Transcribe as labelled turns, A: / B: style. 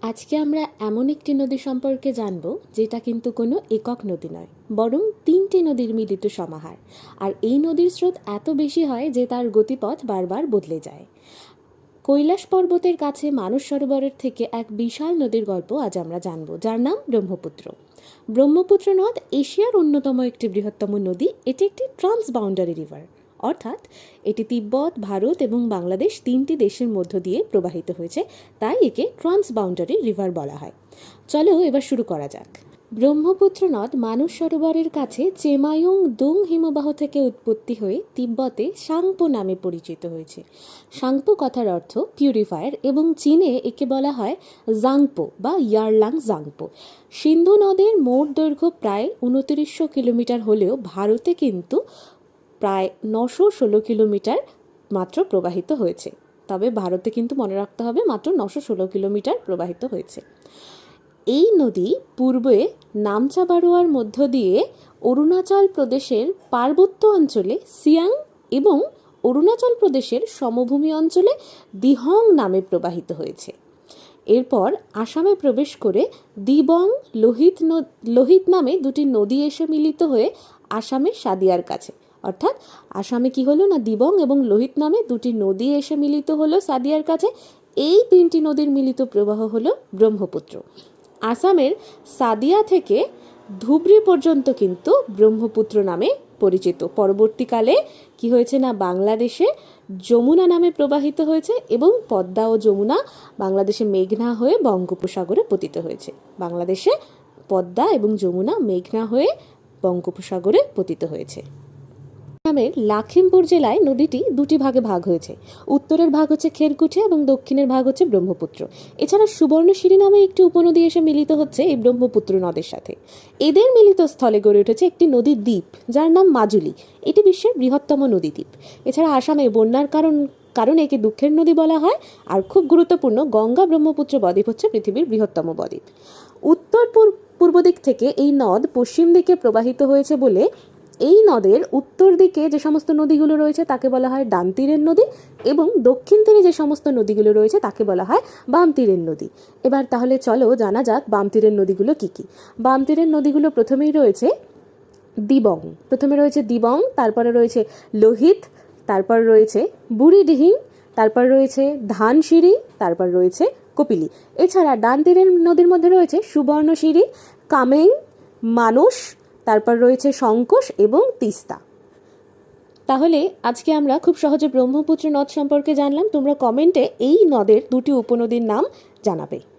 A: আজকে আমরা এমন একটি নদী সম্পর্কে জানব যেটা কিন্তু কোনো একক নদী নয়, বরং তিনটি নদীর মিলিত সমাহার। আর এই নদীর স্রোত এত বেশি হয় যে তার গতিপথ বারবার বদলে যায়। কৈলাস পর্বতের কাছে মানস সরোবরের থেকে এক বিশাল নদীর গল্প আজ আমরা জানব, যার নাম ব্রহ্মপুত্র। ব্রহ্মপুত্র নদ এশিয়ার অন্যতম একটি বৃহত্তম নদী। এটি একটি ট্রান্সবাউন্ডারি রিভার, অর্থাৎ এটি তিব্বত, ভারত এবং বাংলাদেশ তিনটি দেশের মধ্য দিয়ে প্রবাহিত হয়েছে, তাই একে ট্রান্সবাউন্ডারি রিভার বলা হয়। চলো এবার শুরু করা যাক। ব্রহ্মপুত্র নদ মানস সরোবরের কাছে চেমায়ুং দুং হিমবাহ থেকে উৎপত্তি হয়ে তিব্বতে সাংপো নামে পরিচিত হয়েছে। সাংপো কথার অর্থ পিউরিফায়ার এবং চীনে একে বলা হয় জাংপো বা ইয়ারলাং জাংপো। সিন্ধু নদের মোট দৈর্ঘ্য প্রায় ২৯০০ কিলোমিটার হলেও ভারতে কিন্তু প্রায় ৯১৬ কিলোমিটার মাত্র প্রবাহিত হয়েছে। তবে ভারতে কিন্তু মনে রাখতে হবে মাত্র ৯১৬ কিলোমিটার প্রবাহিত হয়েছে। এই নদী পূর্বে নামচা বারোয়ার মধ্য দিয়ে অরুণাচল প্রদেশের পার্বত্য অঞ্চলে সিয়াং এবং অরুণাচল প্রদেশের সমভূমি অঞ্চলে দিহং নামে প্রবাহিত হয়েছে। এরপর আসামে প্রবেশ করে দিবং লোহিত নামে দুটি নদী এসে মিলিত হয়ে আসামে সাদিয়ার কাছে, অর্থাৎ আসামে কি হলো না, দিবং এবং লোহিত নামে দুটি নদী এসে মিলিত হলো সাদিয়ার কাছে। এই তিনটি নদীর মিলিত প্রবাহ হলো ব্রহ্মপুত্র। আসামের সাদিয়া থেকে ধুবড়ি পর্যন্ত কিন্তু ব্রহ্মপুত্র নামে পরিচিত। পরবর্তীকালে কি হয়েছে না, বাংলাদেশে যমুনা নামে প্রবাহিত হয়েছে এবং পদ্মা ও যমুনা বাংলাদেশে মেঘনা হয়ে বঙ্গোপসাগরে পতিত হয়েছে। বাংলাদেশে পদ্মা এবং যমুনা মেঘনা হয়ে বঙ্গোপসাগরে পতিত হয়েছে। আসামের লখিমপুর জেলায় নদীটি দুটি ভাগে ভাগ হয়েছে। উত্তরের ভাগ হচ্ছে খেরকুঠিয়া এবং দক্ষিণের ভাগ হচ্ছে ব্রহ্মপুত্র। এছাড়া সুবর্ণশিরি নামে একটি উপনদী এসে মিলিত হচ্ছে এই ব্রহ্মপুত্র নদের সাথে। এদের মিলিত স্থলে গড়ে উঠেছে একটি নদীর দ্বীপ, যার নাম মাজুলি। এটি বিশ্বের বৃহত্তম নদী দ্বীপ। এছাড়া আসামে বন্যার কারণে একে দুঃখের নদী বলা হয়। আর খুব গুরুত্বপূর্ণ, গঙ্গা ব্রহ্মপুত্র বদ্বীপ হচ্ছে পৃথিবীর বৃহত্তম বদ্বীপ। উত্তর পূর্ব দিক থেকে এই নদ পশ্চিম দিকে প্রবাহিত হয়েছে বলে এই নদের উত্তর দিকে যে সমস্ত নদীগুলো রয়েছে তাকে বলা হয় ডান তীরের নদী, এবং দক্ষিণ তীরে যে সমস্ত নদীগুলো রয়েছে তাকে বলা হয় বাম তীরের নদী। এবার তাহলে চলো জানা যাক বাম তীরের নদীগুলো কি কি। বাম তীরের নদীগুলো প্রথমে রয়েছে দিবং, তারপরে রয়েছে লোহিত, তারপর রয়েছে বুড়িডিহিং, তারপর রয়েছে ধানসিঁড়ি, তারপর রয়েছে কপিলি। এছাড়া ডান তীরের নদীর মধ্যে রয়েছে সুবর্ণশিরি, কামেং, মানস, তারপর রয়েছে সংকোশ এবং তিস্তা। তাহলে আজকে আমরা খুব সহজে ব্রহ্মপুত্র নদ সম্পর্কে জানলাম। তোমরা কমেন্টে এই নদের দুটি উপনদীর নাম জানাবে।